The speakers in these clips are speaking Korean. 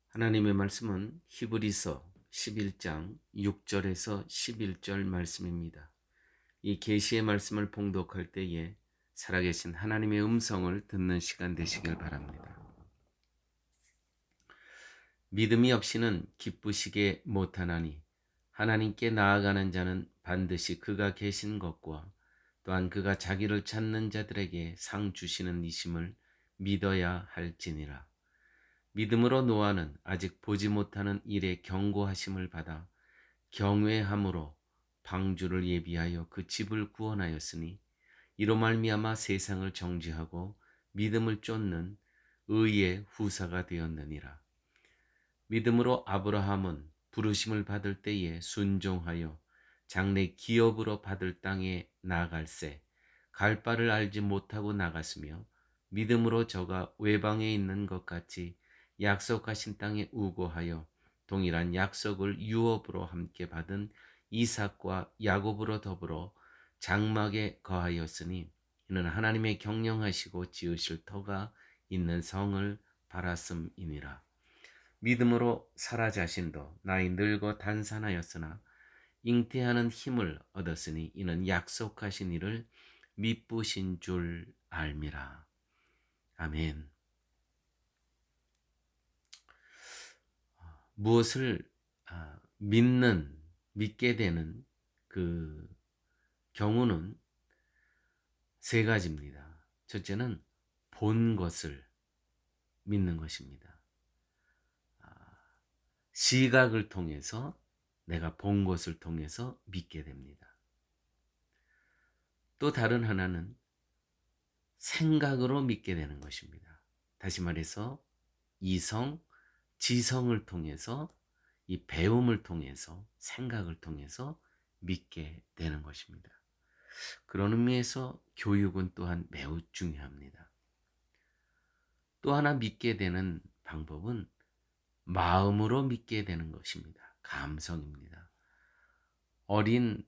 하나님의 말씀은 히브리서 11장 6절에서 11절 말씀입니다. 이 계시의 말씀을 봉독할 때에 살아계신 하나님의 음성을 듣는 시간 되시길 바랍니다. 믿음이 없이는 기쁘시게 못하나니 하나님께 나아가는 자는 반드시 그가 계신 것과 또한 그가 자기를 찾는 자들에게 상 주시는 이심을 믿어야 할지니라. 믿음으로 노아는 아직 보지 못하는 일에 경고하심을 받아 경외함으로 방주를 예비하여 그 집을 구원하였으니 이로 말미암아 세상을 정죄하고 믿음을 쫓는 의의 후사가 되었느니라. 믿음으로 아브라함은 부르심을 받을 때에 순종하여 장래 기업으로 받을 땅에 나아갈새 갈 바를 알지 못하고 나갔으며 믿음으로 저가 외방에 있는 것 같이 약속하신 땅에 우고하여 동일한 약속을 유업으로 함께 받은 이삭과 야곱으로 더불어 장막에 거하였으니 이는 하나님의 경영하시고 지으실 터가 있는 성을 바랐음이니라. 믿음으로 사라 자신도 나이 늙어 단산하였으나 잉태하는 힘을 얻었으니 이는 약속하신 이를 미쁘신 줄 알미라. 아멘. 무엇을 믿게 되는 그 경우는 세 가지입니다. 첫째는 본 것을 믿는 것입니다. 시각을 통해서 내가 본 것을 통해서 믿게 됩니다. 또 다른 하나는 생각으로 믿게 되는 것입니다. 다시 말해서 이성, 지성을 통해서 이 배움을 통해서 생각을 통해서 믿게 되는 것입니다. 그런 의미에서 교육은 또한 매우 중요합니다. 또 하나 믿게 되는 방법은 마음으로 믿게 되는 것입니다. 감성입니다. 어린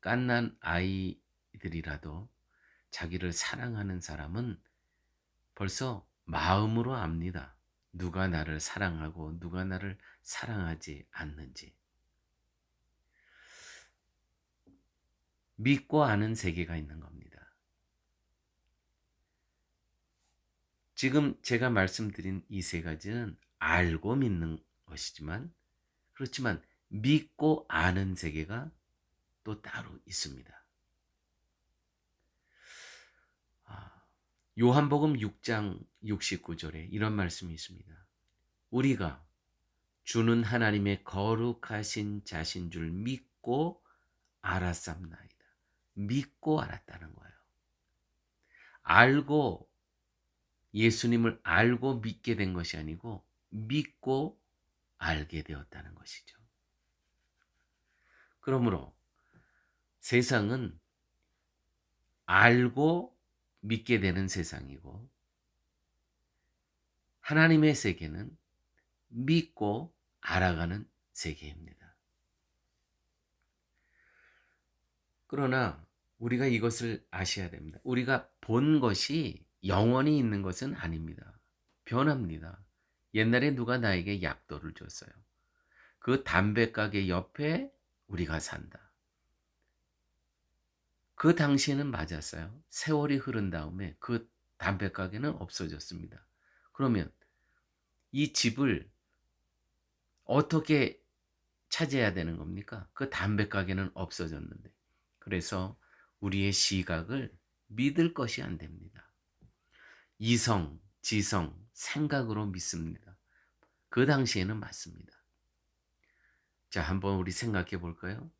갓난 아이들이라도 자기를 사랑하는 사람은 벌써 마음으로 압니다. 누가 나를 사랑하고 누가 나를 사랑하지 않는지. 믿고 아는 세계가 있는 겁니다. 지금 제가 말씀드린 이 세 가지는 알고 믿는 것이지만 그렇지만 믿고 아는 세계가 또 따로 있습니다. 요한복음 6장 69절에 이런 말씀이 있습니다. 우리가 주는 하나님의 거룩하신 자신 줄 믿고 알았삼나이다. 믿고 알았다는 거예요. 알고 예수님을 알고 믿게 된 것이 아니고 믿고 알게 되었다는 것이죠. 그러므로 세상은 알고 믿게 되는 세상이고 하나님의 세계는 믿고 알아가는 세계입니다. 그러나 우리가 이것을 아셔야 됩니다. 우리가 본 것이 영원히 있는 것은 아닙니다. 변합니다. 옛날에 누가 나에게 약도를 줬어요. 그 담배가게 옆에 우리가 산다. 그 당시에는 맞았어요. 세월이 흐른 다음에 그 담배가게는 없어졌습니다. 그러면 이 집을 어떻게 차지해야 되는 겁니까? 그 담배가게는 없어졌는데. 그래서 우리의 시각을 믿을 것이 안 됩니다. 이성, 지성, 생각으로 믿습니다. 그 당시에는 맞습니다. 자, 한번 우리 생각해 볼까요?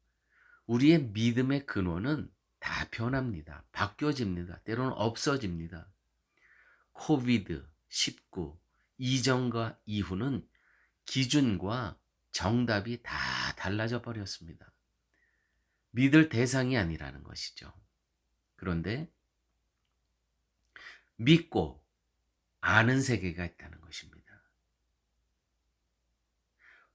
우리의 믿음의 근원은 다 변합니다. 바뀌어집니다. 때로는 없어집니다. 코비드-19 이전과 이후는 기준과 정답이 다 달라져 버렸습니다. 믿을 대상이 아니라는 것이죠. 그런데 믿고 아는 세계가 있다는 것입니다.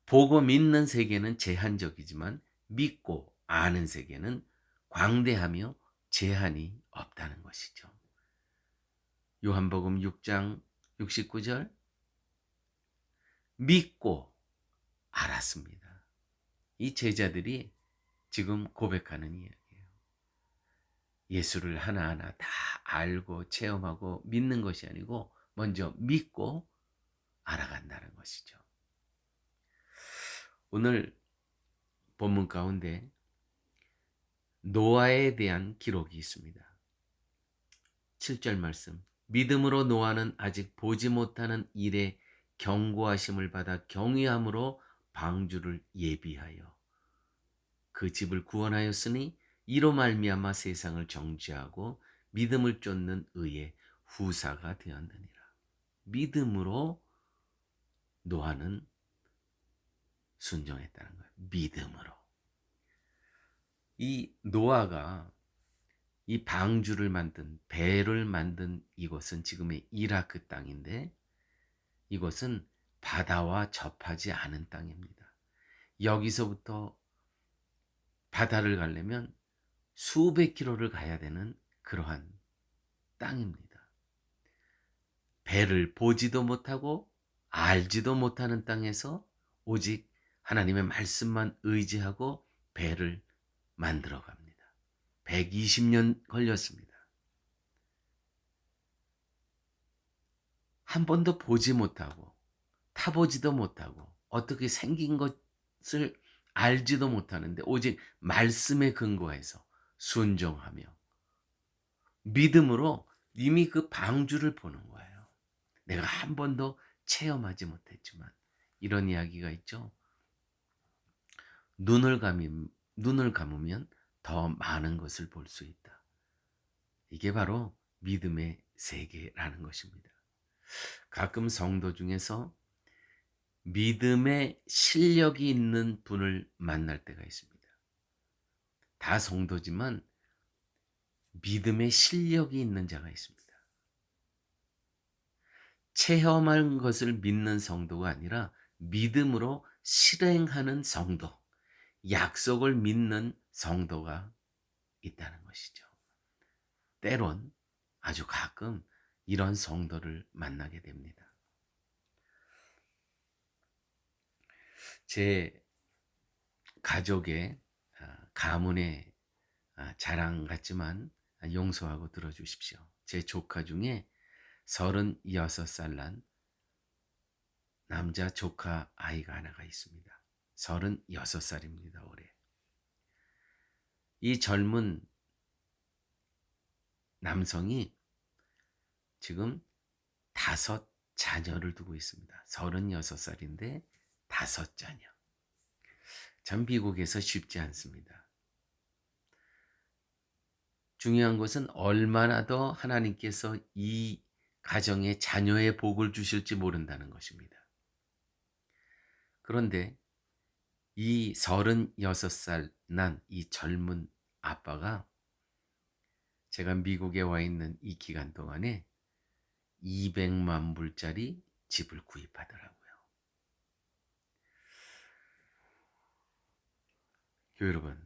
보고 믿는 세계는 제한적이지만 믿고 아는 세계는 광대하며 제한이 없다는 것이죠. 요한복음 6장 69절 믿고 알았습니다. 이 제자들이 지금 고백하는 이야기예요. 예수를 하나하나 다 알고 체험하고 믿는 것이 아니고 먼저 믿고 알아간다는 것이죠. 오늘 본문 가운데 노아에 대한 기록이 있습니다. 7절 말씀. 믿음으로 노아는 아직 보지 못하는 일에 경고하심을 받아 경외함으로 방주를 예비하여 그 집을 구원하였으니 이로 말미암아 세상을 정죄하고 믿음을 쫓는 의의 후사가 되었느니라. 믿음으로 노아는 순종했다는 거예요. 믿음으로. 이 노아가 이 방주를 만든 배를 만든 이곳은 지금의 이라크 땅인데 이곳은 바다와 접하지 않은 땅입니다. 여기서부터 바다를 가려면 수백 킬로를 가야 되는 그러한 땅입니다. 배를 보지도 못하고 알지도 못하는 땅에서 오직 하나님의 말씀만 의지하고 배를 만들어 갑니다. 120년 걸렸습니다. 한 번도 보지 못하고 타보지도 못하고 어떻게 생긴 것을 알지도 못하는데 오직 말씀에 근거해서 순종하며 믿음으로 이미 그 방주를 보는 거예요. 내가 한 번도 체험하지 못했지만 이런 이야기가 있죠. 눈을 감으면 더 많은 것을 볼 수 있다. 이게 바로 믿음의 세계라는 것입니다. 가끔 성도 중에서 믿음의 실력이 있는 분을 만날 때가 있습니다. 다 성도지만 믿음의 실력이 있는 자가 있습니다. 체험한 것을 믿는 성도가 아니라 믿음으로 실행하는 성도, 약속을 믿는 성도가 있다는 것이죠. 때론 아주 가끔 이런 성도를 만나게 됩니다. 제 가족의 가문의 자랑 같지만 용서하고 들어주십시오. 제 조카 중에 36살 난 남자 조카 아이가 하나가 있습니다. 36살입니다, 올해. 이 젊은 남성이 지금 5 자녀를 두고 있습니다. 36살인데 5 자녀. 참 미국에서 쉽지 않습니다. 중요한 것은 얼마나 더 하나님께서 이 가정에 자녀의 복을 주실지 모른다는 것입니다. 그런데 이 36살 난 이 젊은 아빠가 제가 미국에 와 있는 이 기간 동안에 200만 불짜리 집을 구입하더라고요. 교회 여러분,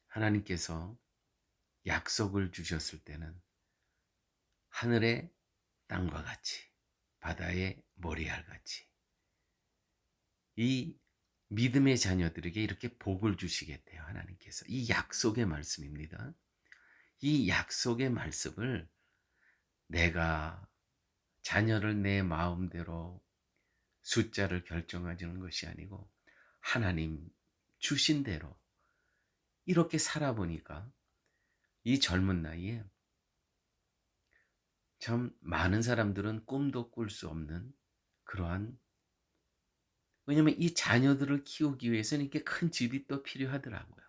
하나님께서 약속을 주셨을 때는 하늘의 땅과 같이 바다의 모래알 같이 이 믿음의 자녀들에게 이렇게 복을 주시겠대요. 하나님께서. 이 약속의 말씀입니다. 이 약속의 말씀을 내가 자녀를 내 마음대로 숫자를 결정하는 것이 아니고 하나님 주신 대로 이렇게 살아보니까 이 젊은 나이에 참 많은 사람들은 꿈도 꿀 수 없는 그러한, 왜냐하면 이 자녀들을 키우기 위해서는 이렇게 큰 집이 또 필요하더라고요.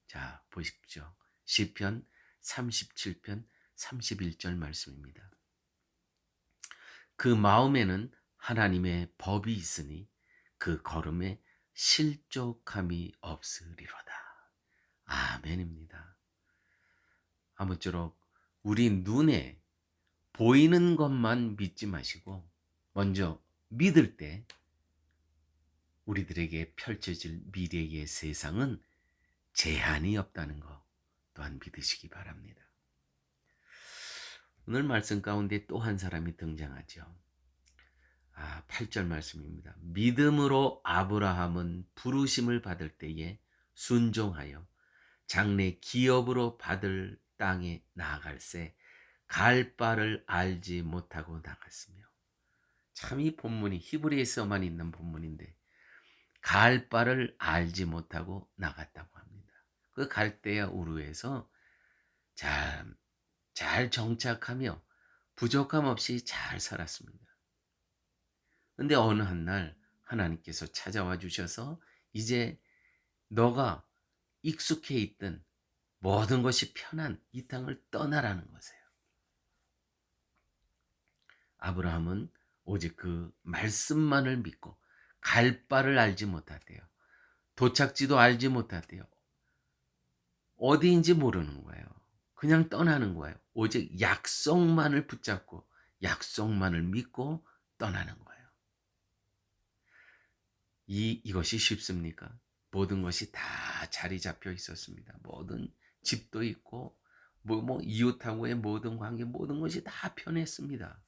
자, 보십시오. 시편 37편 31절 말씀입니다. 그 마음에는 하나님의 법이 있으니 그 걸음에 실족함이 없으리로다. 아멘입니다. 아무쪼록 우리 눈에 보이는 것만 믿지 마시고 먼저 믿을 때 우리들에게 펼쳐질 미래의 세상은 제한이 없다는 것 또한 믿으시기 바랍니다. 오늘 말씀 가운데 또 한 사람이 등장하죠. 8절 말씀입니다. 믿음으로 아브라함은 부르심을 받을 때에 순종하여 장래 기업으로 받을 땅에 나아갈새 갈 바를 알지 못하고 나갔으며. 참 이 본문이 히브리에서만 있는 본문인데 갈 바를 알지 못하고 나갔다고 합니다. 그 갈대아 우르에서 잘, 잘 정착하며 부족함 없이 잘 살았습니다. 근데 어느 한 날 하나님께서 찾아와 주셔서 이제 너가 익숙해 있던 모든 것이 편한 이 땅을 떠나라는 거세요. 아브라함은 오직 그 말씀만을 믿고 갈 바를 알지 못했대요. 도착지도 알지 못했대요. 어디인지 모르는 거예요. 그냥 떠나는 거예요. 오직 약속만을 붙잡고 약속만을 믿고 떠나는 거예요. 이것이 쉽습니까? 모든 것이 다 자리 잡혀 있었습니다. 모든 집도 있고 이웃하고의 모든 관계 모든 것이 다 편했습니다.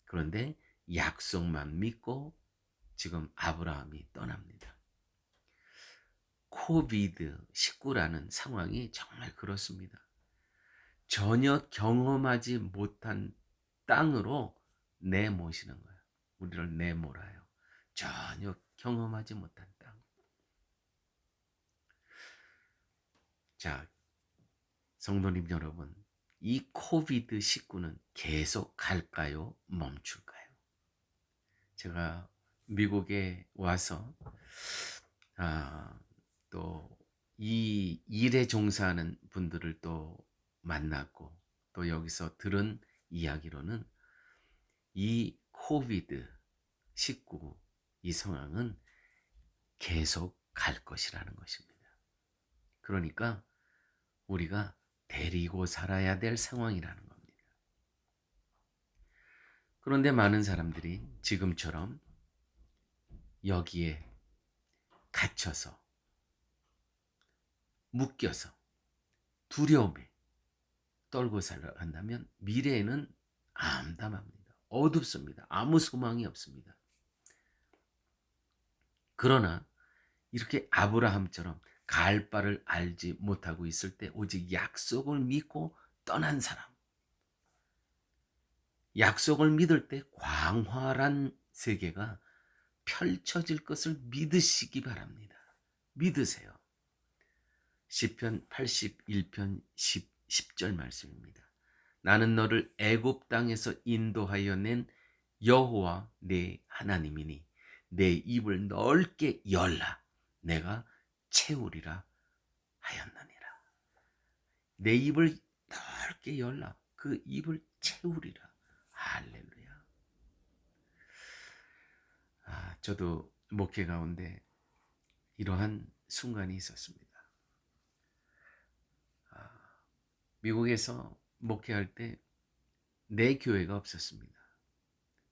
그런데 약속만 믿고 지금 아브라함이 떠납니다. 코비드19라는 상황이 정말 그렇습니다. 전혀 경험하지 못한 땅으로 내모시는 거예요. 우리를 내몰아요. 전혀 경험하지 못한 땅. 자, 성도님 여러분, 이 코비드19는 계속 갈까요? 멈출까요? 제가 미국에 와서 또 이 일에 종사하는 분들을 또 만났고 또 여기서 들은 이야기로는 이 코비드19 이 상황은 계속 갈 것이라는 것입니다. 그러니까 우리가 데리고 살아야 될 상황이라는 겁니다. 그런데 많은 사람들이 지금처럼 여기에 갇혀서 묶여서 두려움에 떨고 살아간다면 미래에는 암담합니다. 어둡습니다. 아무 소망이 없습니다. 그러나 이렇게 아브라함처럼 갈 바를 알지 못하고 있을 때 오직 약속을 믿고 떠난 사람. 약속을 믿을 때 광활한 세계가 펼쳐질 것을 믿으시기 바랍니다. 믿으세요. 시편 81편 10절 말씀입니다. 나는 너를 애굽 땅에서 인도하여 낸 여호와 내 하나님이니 내 입을 넓게 열라 내가 채우리라 하였느니라. 내 입을 넓게 열라 그 입을 채우리라. 할렐루야. 저도 목회 가운데 이러한 순간이 있었습니다. 미국에서 목회할 때 내 교회가 없었습니다.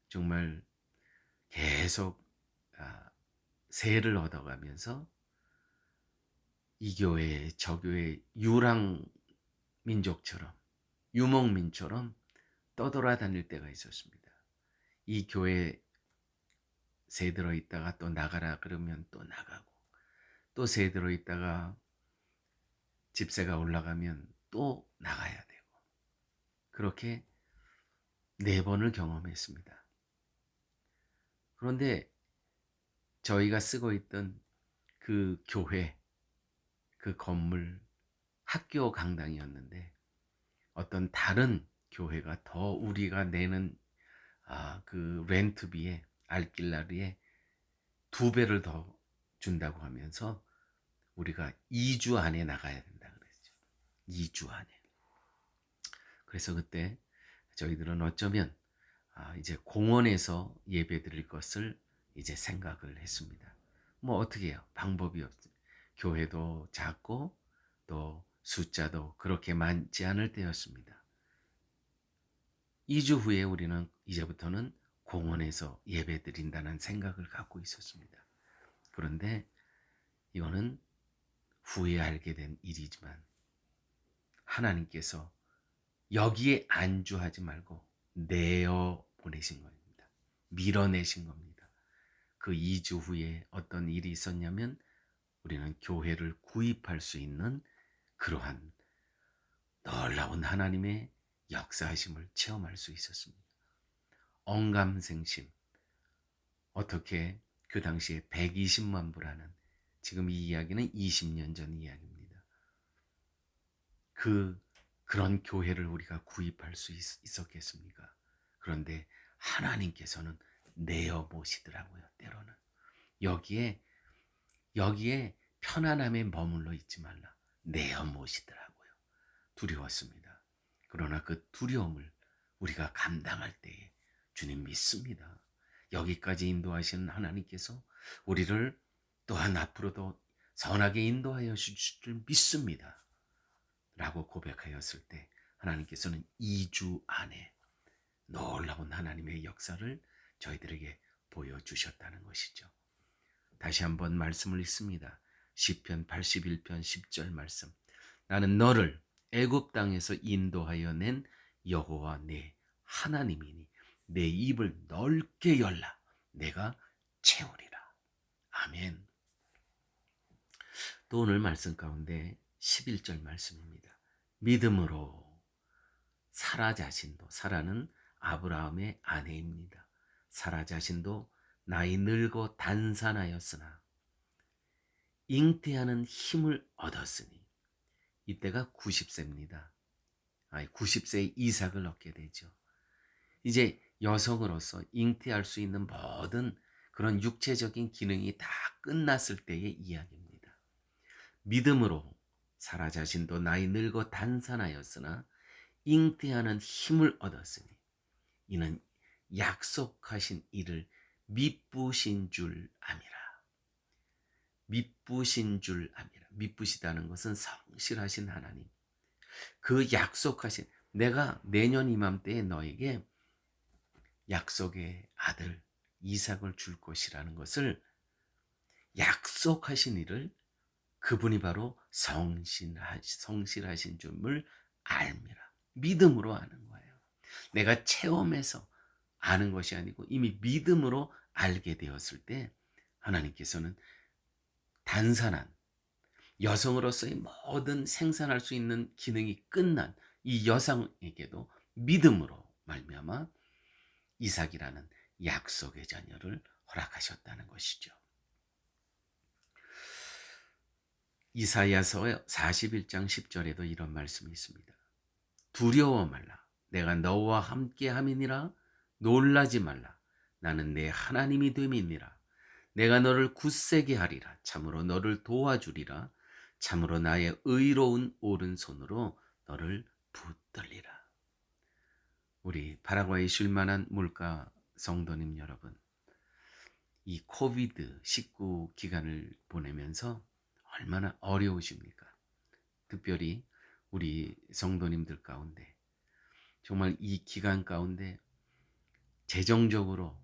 정말 계속 세를 얻어가면서 이 교회 저 교회 유랑 민족처럼 유목민처럼 떠돌아다닐 때가 있었습니다. 이 교회 세 들어 있다가 또 나가라 그러면 또 나가고 또 세 들어 있다가 집세가 올라가면 또 나가야 되고 그렇게 4번을 경험했습니다. 그런데 저희가 쓰고 있던 그 교회 그 건물 학교 강당이었는데 어떤 다른 교회가 더 우리가 내는 그 렌트비에 알길라리에 2배를 더 준다고 하면서 우리가 2주 안에 나가야 된다 그랬죠. 2주 안에. 그래서 그때 저희들은 어쩌면 이제 공원에서 예배 드릴 것을 이제 생각을 했습니다. 뭐 어떻게 해요? 방법이 없어요. 교회도 작고 또 숫자도 그렇게 많지 않을 때였습니다. 2주 후에 우리는 이제부터는 공원에서 예배 드린다는 생각을 갖고 있었습니다. 그런데 이거는 후에 알게 된 일이지만 하나님께서 여기에 안주하지 말고 내어 보내신 겁니다. 밀어내신 겁니다. 그 2주 후에 어떤 일이 있었냐면 우리는 교회를 구입할 수 있는 그러한 놀라운 하나님의 역사하심을 체험할 수 있었습니다. 언감생심, 어떻게 그 당시에 120만 부라는, 지금 이 이야기는 20년 전 이야기입니다. 그런 교회를 우리가 구입할 수 있었겠습니까? 그런데 하나님께서는 내어 보시더라고요. 때로는 여기에 편안함에 머물러 있지 말라, 내어 모시더라고요. 두려웠습니다. 그러나 그 두려움을 우리가 감당할 때에 주님 믿습니다. 여기까지 인도하시는 하나님께서 우리를 또한 앞으로도 선하게 인도하여 주실 줄 믿습니다. 라고 고백하였을 때 하나님께서는 2주 안에 놀라운 하나님의 역사를 저희들에게 보여주셨다는 것이죠. 다시 한번 말씀을 읽습니다. 시편 81편 10절 말씀. 나는 너를 애굽 땅에서 인도하여 낸 여호와 내 하나님이니 내 입을 넓게 열라 내가 채우리라. 아멘. 또 오늘 말씀 가운데 11절 말씀입니다. 믿음으로 사라 자신도, 사라는 아브라함의 아내입니다. 사라 자신도 나이 늙어 단산하였으나 잉태하는 힘을 얻었으니, 이때가 90세입니다. 90세의 이삭을 얻게 되죠. 이제 여성으로서 잉태할 수 있는 모든 그런 육체적인 기능이 다 끝났을 때의 이야기입니다. 믿음으로 사라 자신도 나이 늙어 단산하였으나 잉태하는 힘을 얻었으니 이는 약속하신 이를 미쁘신 줄 암이라. 미쁘신 줄 암이라. 미쁘시다는 것은 성실하신 하나님. 그 약속하신, 내가 내년 이맘때에 너에게 약속의 아들 이삭을 줄 것이라는 것을 약속하신 이를, 그분이 바로 성실하신 줄을 알미라. 믿음으로 아는 거예요. 내가 체험해서 아는 것이 아니고 이미 믿음으로 알게 되었을 때 하나님께서는 단산한, 여성으로서의 모든 생산할 수 있는 기능이 끝난 이 여성에게도 믿음으로 말미암아 이삭이라는 약속의 자녀를 허락하셨다는 것이죠. 이사야서 41장 10절에도 이런 말씀이 있습니다. 두려워 말라. 내가 너와 함께 함이니라. 놀라지 말라. 나는 내 하나님이 됨이니라. 내가 너를 굳세게 하리라. 참으로 너를 도와주리라. 참으로 나의 의로운 오른손으로 너를 붙들리라. 우리 파라과이 쉴만한 물가 성도님 여러분, 이 코비드-19 기간을 보내면서 얼마나 어려우십니까? 특별히 우리 성도님들 가운데 정말 이 기간 가운데 재정적으로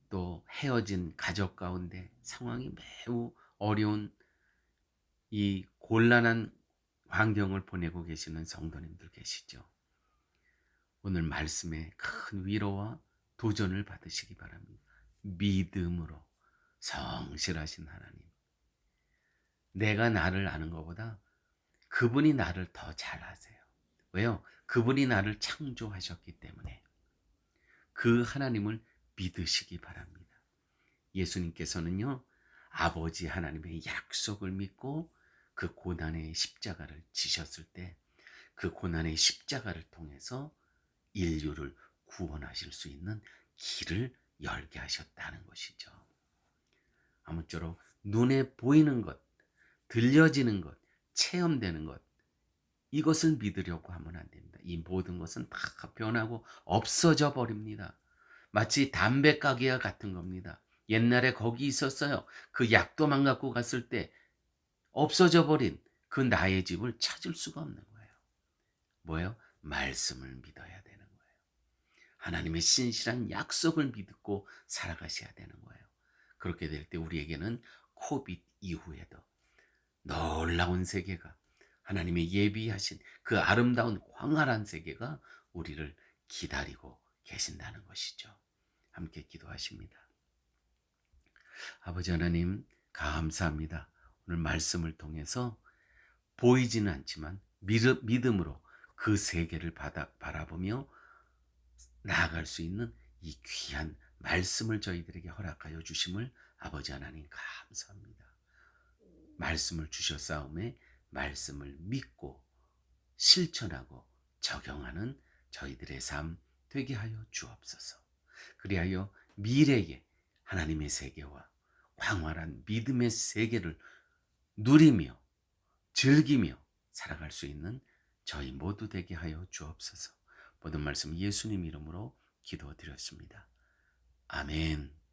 또 헤어진 가족 가운데 상황이 매우 어려운 이 곤란한 환경을 보내고 계시는 성도님들 계시죠. 오늘 말씀에 큰 위로와 도전을 받으시기 바랍니다. 믿음으로 성실하신 하나님. 내가 나를 아는 것보다 그분이 나를 더 잘 아세요. 왜요? 그분이 나를 창조하셨기 때문에 그 하나님을 믿으시기 바랍니다. 예수님께서는요, 아버지 하나님의 약속을 믿고 그 고난의 십자가를 지셨을 때 그 고난의 십자가를 통해서 인류를 구원하실 수 있는 길을 열게 하셨다는 것이죠. 아무쪼록 눈에 보이는 것, 들려지는 것, 체험되는 것, 이것을 믿으려고 하면 안 됩니다. 이 모든 것은 다 변하고 없어져 버립니다. 마치 담배 가게와 같은 겁니다. 옛날에 거기 있었어요. 그 약도만 갖고 갔을 때 없어져 버린 그 나의 집을 찾을 수가 없는 거예요. 뭐예요? 말씀을 믿어야 되는 거예요. 하나님의 신실한 약속을 믿고 살아가셔야 되는 거예요. 그렇게 될 때 우리에게는 코비드 이후에도 놀라운 세계가, 하나님의 예비하신 그 아름다운 광활한 세계가 우리를 기다리고 계신다는 것이죠. 함께 기도하십니다. 아버지 하나님, 감사합니다. 오늘 말씀을 통해서 보이지는 않지만 믿음으로 그 세계를 바라보며 나아갈 수 있는 이 귀한 말씀을 저희들에게 허락하여 주심을 아버지 하나님 감사합니다. 말씀을 주셨사오매 말씀을 믿고 실천하고 적용하는 저희들의 삶 되게 하여 주옵소서. 그리하여 미래에 하나님의 세계와 광활한 믿음의 세계를 누리며 즐기며 살아갈 수 있는 저희 모두 되게 하여 주옵소서. 모든 말씀 예수님 이름으로 기도드렸습니다. 아멘.